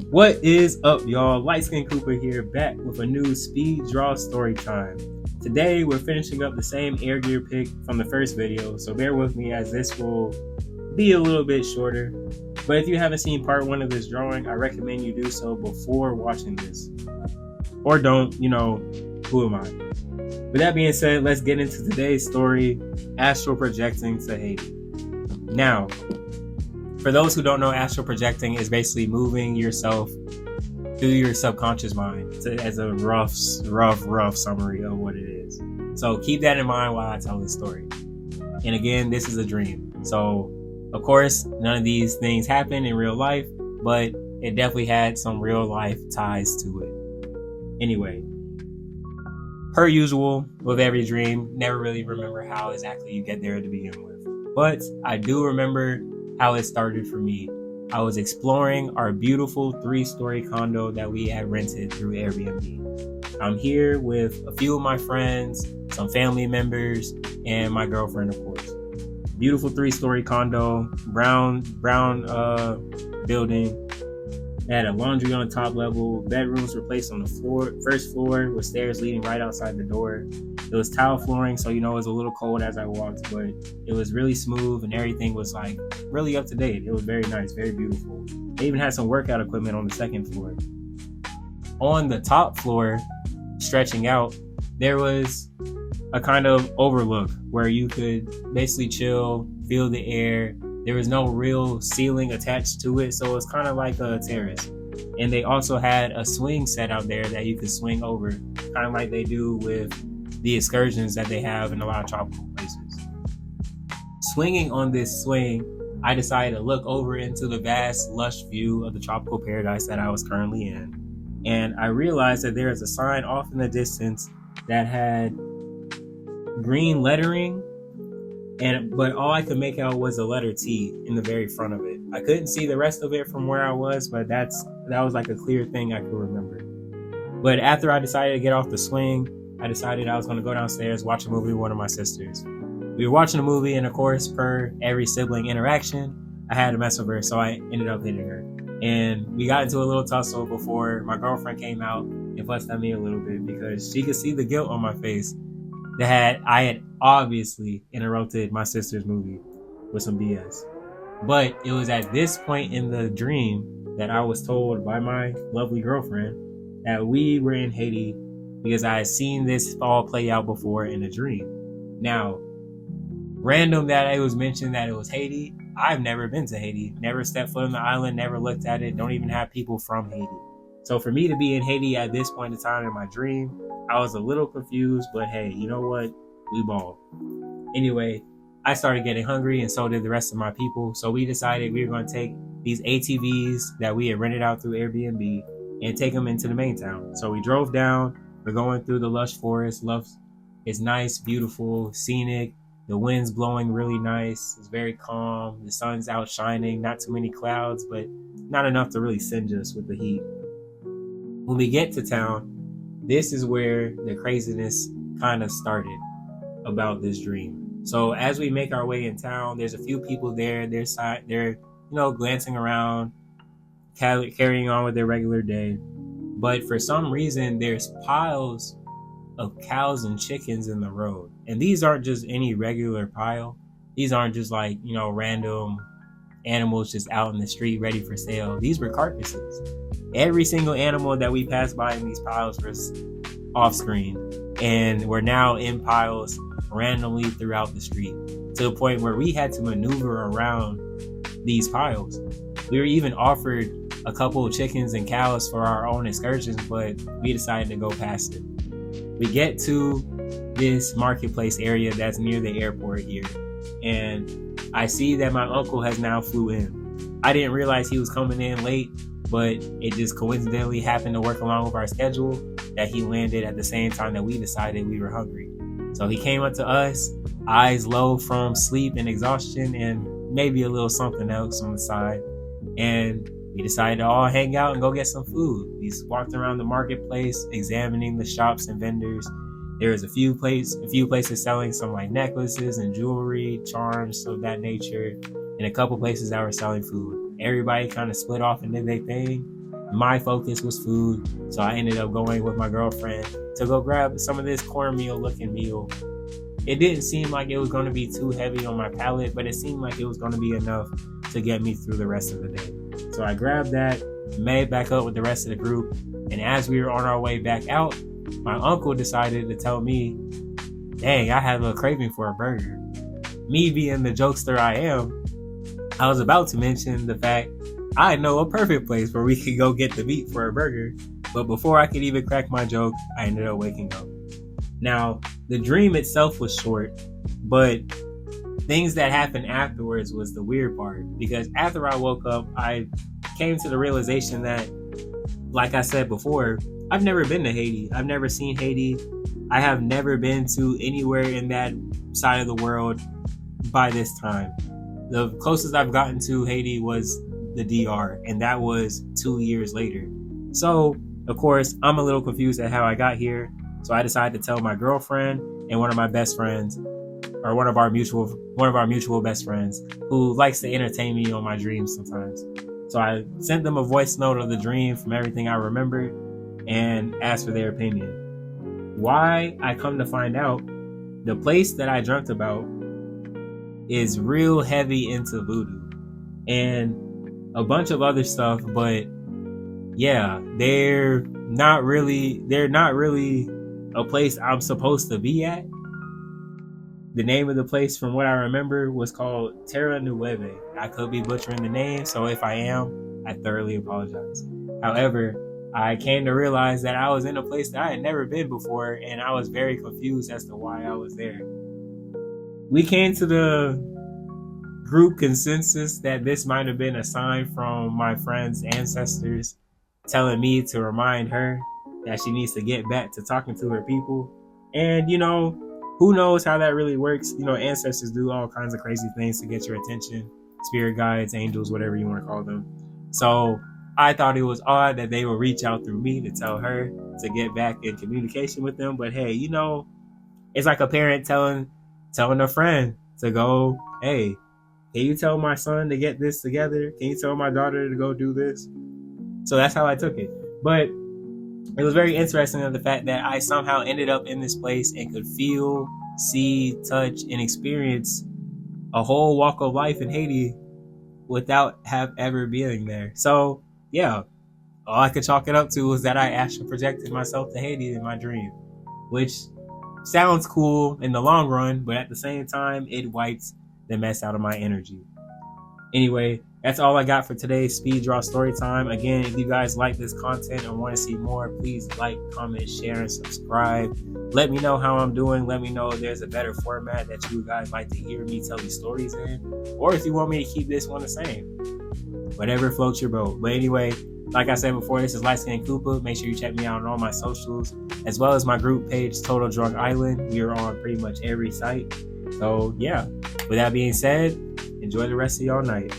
What is up, y'all? Light Skin Cooper here, back with a new SpeedDraw story time. Today, we're finishing up the same air gear pick from the first video, so bear with me as this will be a little bit shorter. But if you haven't seen part 1 of this drawing, I recommend you do so before watching this. Or don't, who am I? With that being said, let's get into today's story, Astral projecting to Haiti. Now, for those who don't know, astral projecting is basically moving yourself through your subconscious mind as a rough summary of what it is. So keep that in mind while I tell this story. And again, this is a dream. So, of course, none of these things happen in real life, but it definitely had some real life ties to it. Anyway, per usual with every dream, never really remember how exactly you get there to begin with. But I do remember how it started for me. I was exploring our beautiful 3-story condo that we had rented through Airbnb. I'm here with a few of my friends, some family members, and my girlfriend, of course. Beautiful 3-story condo, brown building. It had a laundry on the top level. Bedrooms were placed on the first floor with stairs leading right outside the door. It was tile flooring, so it was a little cold as I walked, but it was really smooth and everything was like really up to date. It was very nice, very beautiful. They even had some workout equipment on the second floor. On the top floor, stretching out, there was a kind of overlook where you could basically chill, feel the air. There was no real ceiling attached to it, so it was kind of like a terrace. And they also had a swing set out there that you could swing over, kind of like they do with the excursions that they have in a lot of tropical places. Swinging on this swing, I decided to look over into the vast, lush view of the tropical paradise that I was currently in. And I realized that there is a sign off in the distance that had green lettering, but all I could make out was the letter T in the very front of it. I couldn't see the rest of it from where I was, but that was like a clear thing I could remember. But after I decided to get off the swing, I decided I was going to go downstairs, watch a movie with one of my sisters. We were watching a movie, and of course, per every sibling interaction, I had to mess with her, so I ended up hitting her. And we got into a little tussle before my girlfriend came out and fussed at me a little bit because she could see the guilt on my face that I had obviously interrupted my sister's movie with some BS. But it was at this point in the dream that I was told by my lovely girlfriend that we were in Haiti because I had seen this all play out before in a dream. Now, random that it was mentioned that it was Haiti. I've never been to Haiti, never stepped foot on the island, never looked at it, don't even have people from Haiti. So for me to be in Haiti at this point in time in my dream, I was a little confused, but hey, you know what? We balled. Anyway, I started getting hungry and so did the rest of my people. So we decided we were going to take these ATVs that we had rented out through Airbnb and take them into the main town. So we drove down. We're going through the lush forest. It's nice, beautiful, scenic. The wind's blowing really nice. It's very calm. The sun's out shining. Not too many clouds, but not enough to really singe us with the heat. When we get to town, this is where the craziness kind of started about this dream. So as we make our way in town, there's a few people there. They're glancing around, carrying on with their regular day. But for some reason, there's piles of cows and chickens in the road. And these aren't just any regular pile. These aren't just like, random animals just out in the street ready for sale. These were carcasses. Every single animal that we passed by in these piles was off screen. And we're now in piles randomly throughout the street to the point where we had to maneuver around these piles. We were even offered a couple of chickens and cows for our own excursions, but we decided to go past it. We get to this marketplace area that's near the airport here, and I see that my uncle has now flew in. I didn't realize he was coming in late, but it just coincidentally happened to work along with our schedule that he landed at the same time that we decided we were hungry. So he came up to us, eyes low from sleep and exhaustion and maybe a little something else on the side, and we decided to all hang out and go get some food. We walked around the marketplace, examining the shops and vendors. There was a few places selling some like necklaces and jewelry, charms of that nature, and a couple places that were selling food. Everybody kind of split off and did their thing. My focus was food, so I ended up going with my girlfriend to go grab some of this cornmeal looking meal. It didn't seem like it was going to be too heavy on my palate, but it seemed like it was going to be enough to get me through the rest of the day. So I grabbed that, made back up with the rest of the group, and as we were on our way back out, my uncle decided to tell me, dang, I have a craving for a burger. Me being the jokester I am, I was about to mention the fact I know a perfect place where we could go get the meat for a burger, but before I could even crack my joke, I ended up waking up. Now, the dream itself was short, but things that happened afterwards was the weird part, because after I woke up, I came to the realization that, like I said before, I've never been to Haiti. I've never seen Haiti. I have never been to anywhere in that side of the world by this time. The closest I've gotten to Haiti was the DR, and that was 2 years later. So, of course, I'm a little confused at how I got here. So I decided to tell my girlfriend and one of my best friends, or one of our mutual best friends, who likes to entertain me on my dreams sometimes. So I sent them a voice note of the dream from everything I remembered and asked for their opinion. Why, I come to find out, the place that I dreamt about is real heavy into voodoo and a bunch of other stuff, but yeah, they're not really a place I'm supposed to be at. The name of the place, from what I remember, was called Terra Nueve. I could be butchering the name, so if I am, I thoroughly apologize. However, I came to realize that I was in a place that I had never been before, and I was very confused as to why I was there. We came to the group consensus that this might have been a sign from my friend's ancestors telling me to remind her that she needs to get back to talking to her people. And, who knows how that really works? Ancestors do all kinds of crazy things to get your attention. Spirit guides, angels, whatever you want to call them. So I thought it was odd that they would reach out through me to tell her to get back in communication with them. But hey, it's like a parent telling a friend to go, hey, can you tell my son to get this together? Can you tell my daughter to go do this? So that's how I took it. But it was very interesting of the fact that I somehow ended up in this place and could feel, see, touch, and experience a whole walk of life in Haiti without have ever being there. So yeah, all I could chalk it up to was that I actually projected myself to Haiti in my dream, which sounds cool in the long run, but at the same time, it wipes the mess out of my energy. Anyway, that's all I got for today's SpeedDraw Storytime. Again, if you guys like this content and want to see more, please like, comment, share, and subscribe. Let me know how I'm doing. Let me know if there's a better format that you guys like to hear me tell these stories in, or if you want me to keep this one the same. Whatever floats your boat. But anyway, like I said before, this is Light Skin Koopa. Make sure you check me out on all my socials, as well as my group page, Total Drunk Island. We are on pretty much every site. So yeah, with that being said, enjoy the rest of your night.